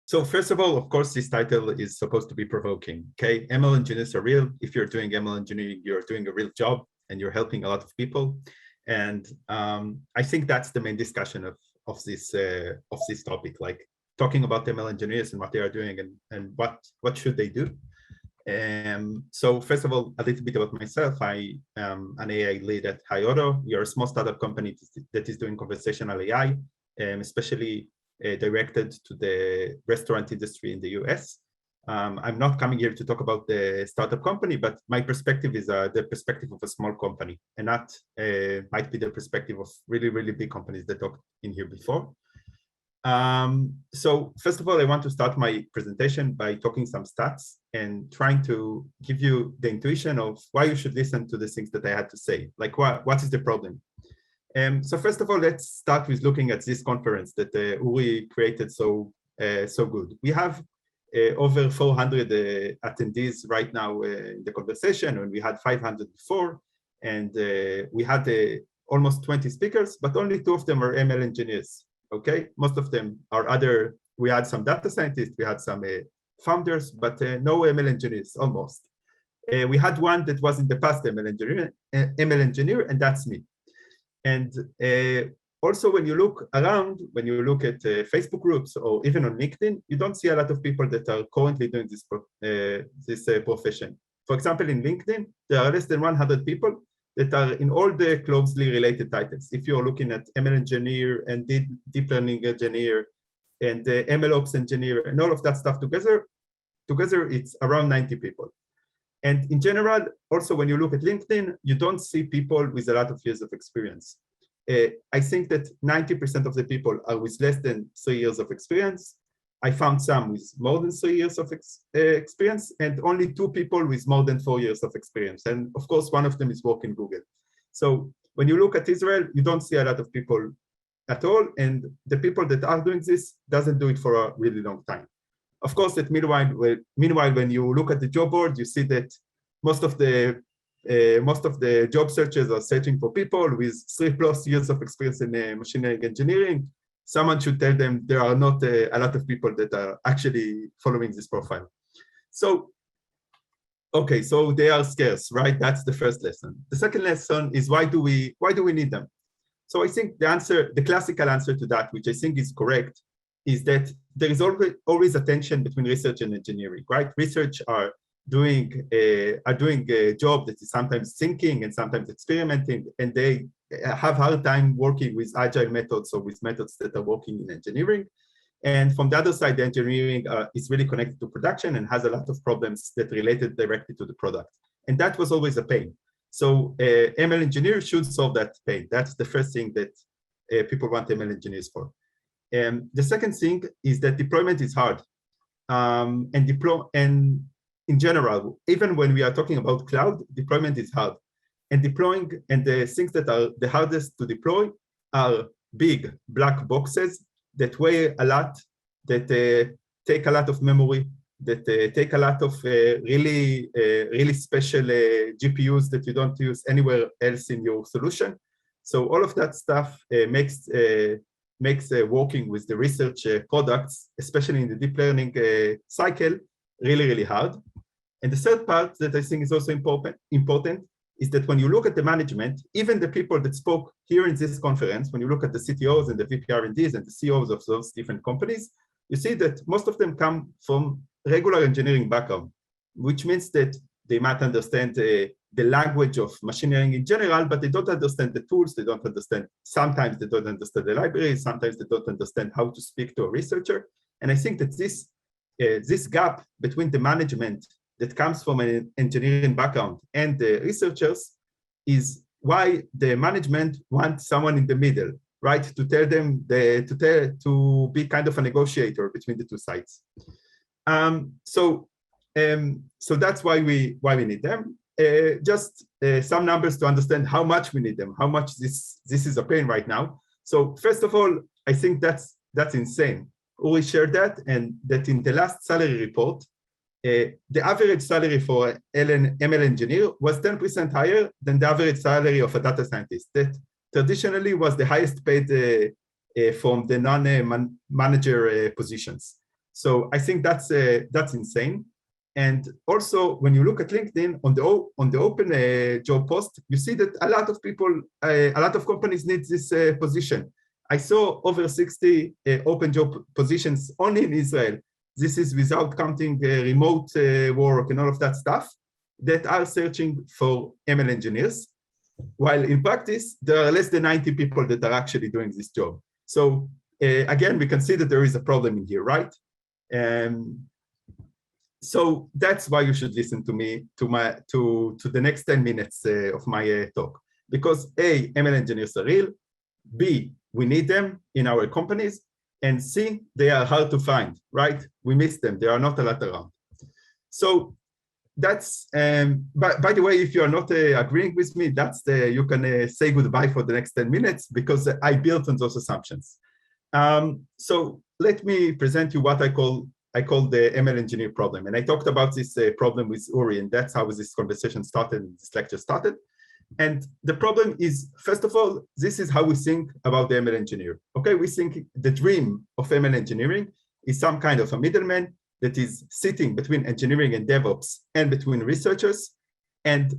So first of all, of course, this title is supposed to be provoking. Okay, ML engineers are real. If you're doing ML engineering, you're doing a real job and you're helping a lot of people. And I think that's the main discussion of this topic, like talking about ML engineers and what they are doing and what should they do. So first of all, a little bit about myself. I am an AI lead at HiAuto. We are a small startup company that is doing conversational AI, especially directed to the restaurant industry in the US. I'm not coming here to talk about the startup company, but my perspective is the perspective of a small company, and that might be the perspective of really, really big companies that talked in here before. So first of all, I want to start my presentation by talking some stats and trying to give you the intuition of why you should listen to the things that I had to say, like what is the problem. So first of all, let's start with looking at this conference that Uri created so good. We have over 400 attendees right now in the conversation, and we had 500 before, and we had almost 20 speakers, but only 2 of them are ML engineers. Okay, most of them are other. We had some data scientists, we had some founders, but no ML engineers almost. We had one that was in the past ML engineer, and that's me. And also, when you look around, when you look at Facebook groups or even on LinkedIn, you don't see a lot of people that are currently doing this profession. For example, in LinkedIn, there are less than 100 people that are in all the closely related titles. If you're looking at ML engineer and deep learning engineer and MLOps engineer and all of that stuff together it's around 90 people. And in general, also when you look at LinkedIn, you don't see people with a lot of years of experience. I think that 90% of the people are with less than 3 years of experience. I found some with more than 3 years of experience, and only 2 people with more than 4 years of experience. And of course, one of them is working Google. So when you look at Israel, you don't see a lot of people at all. And the people that are doing this doesn't do it for a really long time. Of course, that meanwhile, when you look at the job board, you see that most of the job searches are searching for people with 3+ years of experience in machine learning engineering. Someone should tell them there are not a lot of people that are actually following this profile. So, okay, so they are scarce, right? That's the first lesson. The second lesson is why do we need them? So I think the classical answer to that, which I think is correct, is that there is always a tension between research and engineering, right? Research are doing a job that is sometimes thinking and sometimes experimenting, and they have hard time working with agile methods or with methods that are working in engineering. And from the other side, the engineering is really connected to production and has a lot of problems that related directly to the product. And that was always a pain. So ML engineers should solve that pain. That's the first thing that people want ML engineers for. The second thing is that deployment is hard. And in general, even when we are talking about cloud, deployment is hard. And deploying and the things that are the hardest to deploy are big black boxes that weigh a lot, that take a lot of memory, that take a lot of really special GPUs that you don't use anywhere else in your solution. So all of that stuff makes working with the research products, especially in the deep learning cycle, really, really hard. And the third part that I think is also important is that when you look at the management, even the people that spoke here in this conference, when you look at the CTOs and the VP R&Ds and the CEOs of those different companies, you see that most of them come from regular engineering background, which means that they might understand the language of machine learning in general, but they don't understand the tools, they don't understand, sometimes they don't understand the libraries, sometimes they don't understand how to speak to a researcher. And I think that this gap between the management that comes from an engineering background and the researchers is why the management wants someone in the middle, right? To tell them, to be kind of a negotiator between the two sides. So that's why we need them. Just some numbers to understand how much we need them, how much this is a pain right now. So first of all, I think that's insane. Uri shared that, and that in the last salary report, the average salary for an ML engineer was 10% higher than the average salary of a data scientist. That traditionally was the highest paid from the non-manager positions. So I think that's insane. And also, when you look at LinkedIn on the open job post, you see that a lot of people, a lot of companies need this position. I saw over 60 open job positions only in Israel. This is without counting remote work and all of that stuff that are searching for ML engineers. While in practice, there are less than 90 people that are actually doing this job. So again, we can see that there is a problem in here, right? So that's why you should listen to me, to the next 10 minutes of my talk. Because A, ML engineers are real, B, we need them in our companies, and C, they are hard to find, right? We miss them, there are not a lot around. So that's, by the way, if you are not agreeing with me, that's you can say goodbye for the next 10 minutes because I built on those assumptions. So let me present you what I call the ML engineer problem. And I talked about this problem with Uri, and that's how this conversation started, this lecture started. And the problem is, first of all, this is how we think about the ML engineer. Okay, we think the dream of ML engineering is some kind of a middleman that is sitting between engineering and DevOps and between researchers. And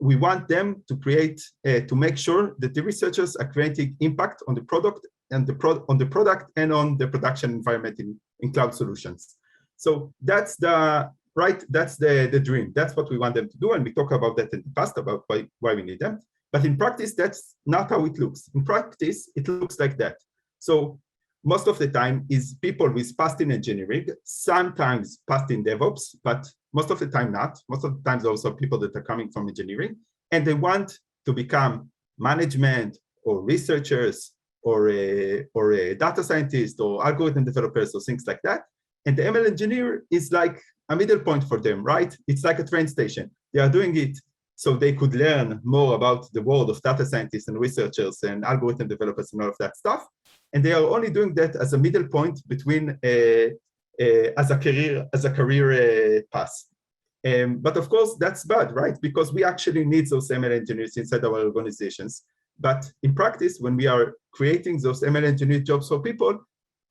we want them to create, to make sure that the researchers are creating impact on the product and on the product and on the production environment in cloud solutions. So that's the dream. That's what we want them to do. And we talked about that in the past about why we need them. But in practice, that's not how it looks. In practice, it looks like that. So most of the time is people with past in engineering, sometimes past in DevOps, but most of the time not. Most of the times also people that are coming from engineering, and they want to become management or researchers or a data scientist or algorithm developers or things like that. And the ML engineer is like a middle point for them, right? It's like a train station. They are doing it so they could learn more about the world of data scientists and researchers and algorithm developers and all of that stuff. And they are only doing that as a middle point between as a career path. But of course, that's bad, right? Because we actually need those ML engineers inside our organizations. But in practice, when we are creating those ML engineer jobs for people,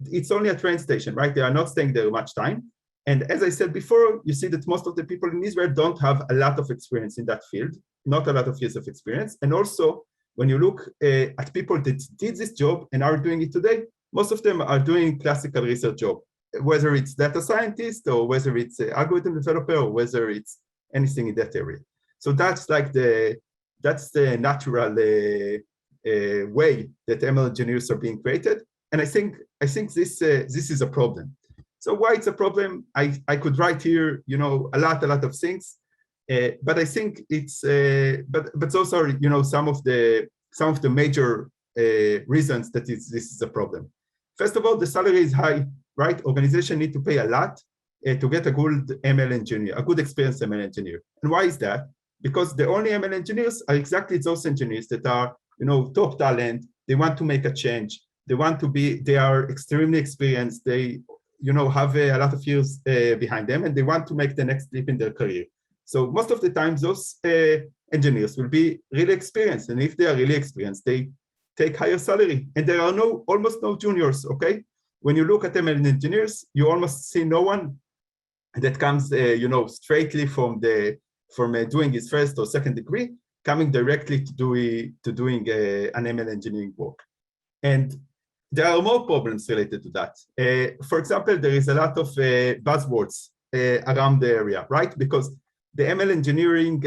it's only a train station, right? They are not staying there much time. And as I said before, you see that most of the people in Israel don't have a lot of experience in that field, not a lot of years of experience. And also, when you look at people that did this job and are doing it today, most of them are doing classical research job, whether it's data scientist or whether it's an algorithm developer or whether it's anything in that area. So that's like that's the natural way that ML engineers are being created. And I think this is a problem. So why it's a problem? I could write here, you know, a lot of things, but I think it's but those are, you know, some of the major reasons that this is a problem. First of all, the salary is high, right? Organizations need to pay a lot to get a good ML engineer, a good experienced ML engineer. And why is that? Because the only ML engineers are exactly those engineers that are, you know, top talent. They want to make a change. They are extremely experienced. They, you know, have a lot of years behind them, and they want to make the next leap in their career. So most of the time, those engineers will be really experienced. And if they are really experienced, they take higher salary. And there are almost no juniors, okay? When you look at ML engineers, you almost see no one that comes, you know, straightly from doing his first or second degree, coming directly to doing an ML engineering work. And there are more problems related to that. For example, there is a lot of buzzwords around the area, right? Because the ML engineering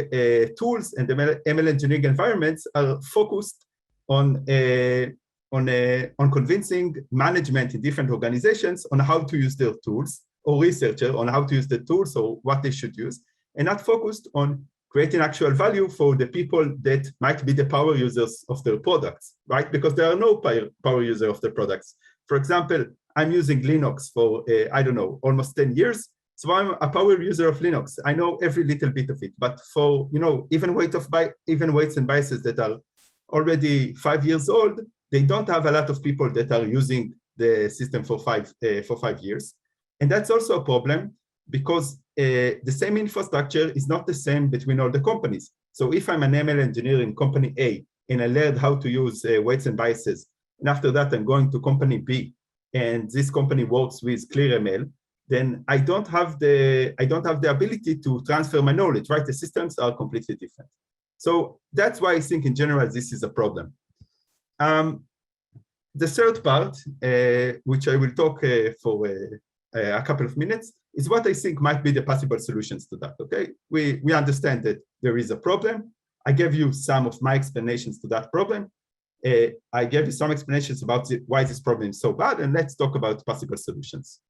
tools and the ML engineering environments are focused on convincing management in different organizations on how to use their tools, or researcher on how to use the tools or what they should use, and not focused on creating actual value for the people that might be the power users of their products, right? Because there are no power user of the products. For example, I'm using Linux for, I don't know, almost 10 years. So I'm a power user of Linux. I know every little bit of it, but for, you know, even weights and biases that are already 5 years old, they don't have a lot of people that are using the system for 5 years. And that's also a problem, because the same infrastructure is not the same between all the companies. So if I'm an ML engineer in company A and I learned how to use weights and biases, and after that I'm going to company B and this company works with ClearML, then I don't have the ability to transfer my knowledge, right? The systems are completely different. So that's why I think in general this is a problem. The third part, which I will talk for a couple of minutes, is what I think might be the possible solutions to that. Okay, we understand that there is a problem. I gave you some of my explanations to that problem. I gave you some explanations about why this problem is so bad, and let's talk about possible solutions.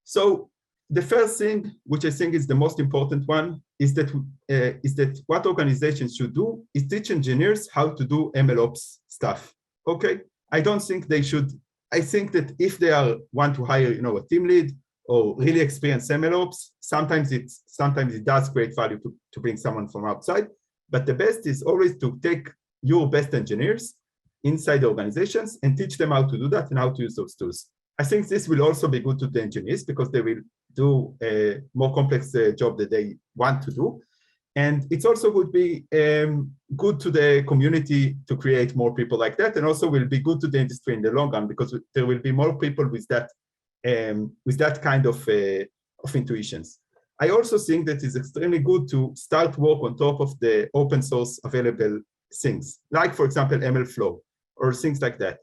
So the first thing, which I think is the most important one, is that what organizations should do is teach engineers how to do MLOps stuff. Okay, I don't think they should. I think that if they want to hire, a team lead or really experienced MLOps, sometimes it does create value to bring someone from outside. But the best is always to take your best engineers inside the organizations and teach them how to do that and how to use those tools. I think this will also be good to the engineers because they will do a more complex job that they want to do. And it's also would be good to the community to create more people like that, and also will be good to the industry in the long run because there will be more people with that kind of intuitions. I also think that it's extremely good to start work on top of the open source available things, like for example MLflow or things like that.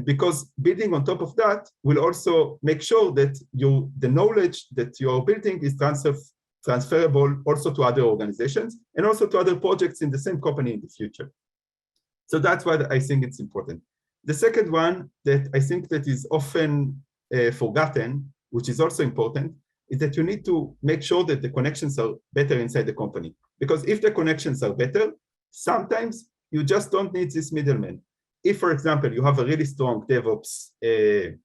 Because building on top of that will also make sure that the knowledge that you're building is transferable also to other organizations and also to other projects in the same company in the future. So that's why I think it's important. The second one that I think that is often forgotten, which is also important, is that you need to make sure that the connections are better inside the company. Because if the connections are better, sometimes you just don't need this middleman. If, for example, you have a really strong DevOps team,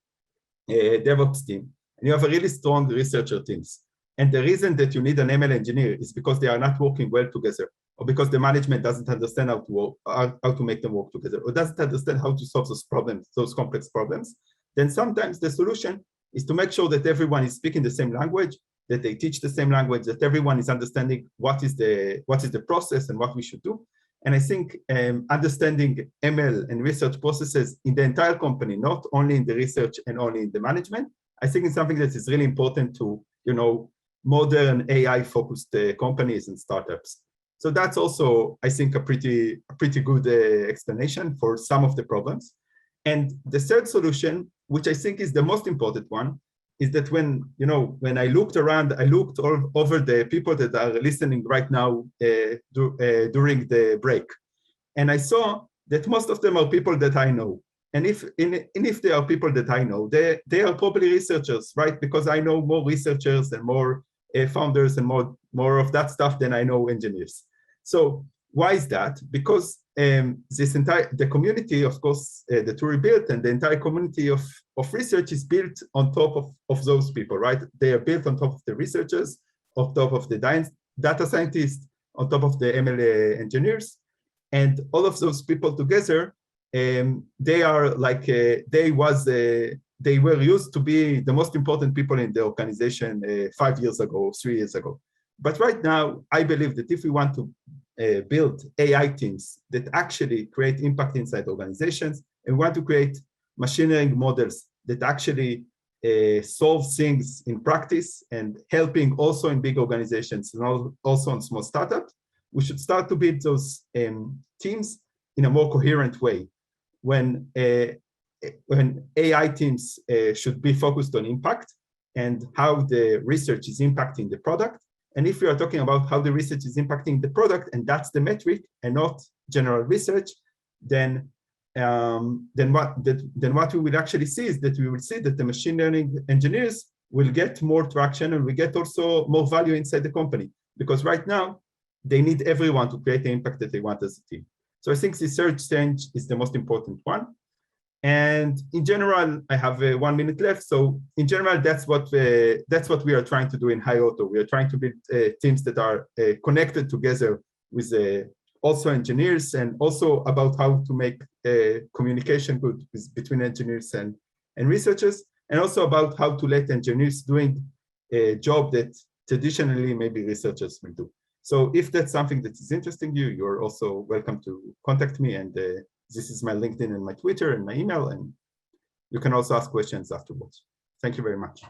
and you have a really strong researcher teams, and the reason that you need an ML engineer is because they are not working well together, or because the management doesn't understand how to make them work together, or doesn't understand how to solve those problems, those complex problems, then sometimes the solution is to make sure that everyone is speaking the same language, that they teach the same language, that everyone is understanding what is the process and what we should do. And I think understanding ML and research processes in the entire company, not only in the research and only in the management, I think it's something that is really important to, modern AI-focused companies and startups. So that's also, I think, a pretty good explanation for some of the problems. And the third solution, which I think is the most important one, is that when I looked around, I looked all over the people that are listening right now during the break, and I saw that most of them are people that I know. And if they are people that I know, they are probably researchers, right? Because I know more researchers and more founders and more of that stuff than I know engineers. So why is that? Because the community, of course, that we built, and the entire community of research is built on top of those people, right? They are built on top of the researchers, on top of the data scientists, on top of the ML engineers, and all of those people together, they are like they were used to be the most important people in the organization 5 years ago, 3 years ago. But right now, I believe that if we want to build AI teams that actually create impact inside organizations, and want to create machine learning models that actually solve things in practice and helping also in big organizations and also in small startups, we should start to build those teams in a more coherent way. When AI teams should be focused on impact and how the research is impacting the product. And if we are talking about how the research is impacting the product, and that's the metric and not general research, then what we will actually see is that we will see that the machine learning engineers will get more traction, and we get also more value inside the company, because right now they need everyone to create the impact that they want as a team. So I think this third stage is the most important one. And in general, I have 1 minute left. So in general, that's what we are trying to do in HiAuto. We are trying to build teams that are connected together with also engineers, and also about how to make communication good between engineers and researchers, and also about how to let engineers doing a job that traditionally maybe researchers will do. So if that's something that is interesting you, you're also welcome to contact me, and this is my LinkedIn and my Twitter and my email, and you can also ask questions afterwards. Thank you very much.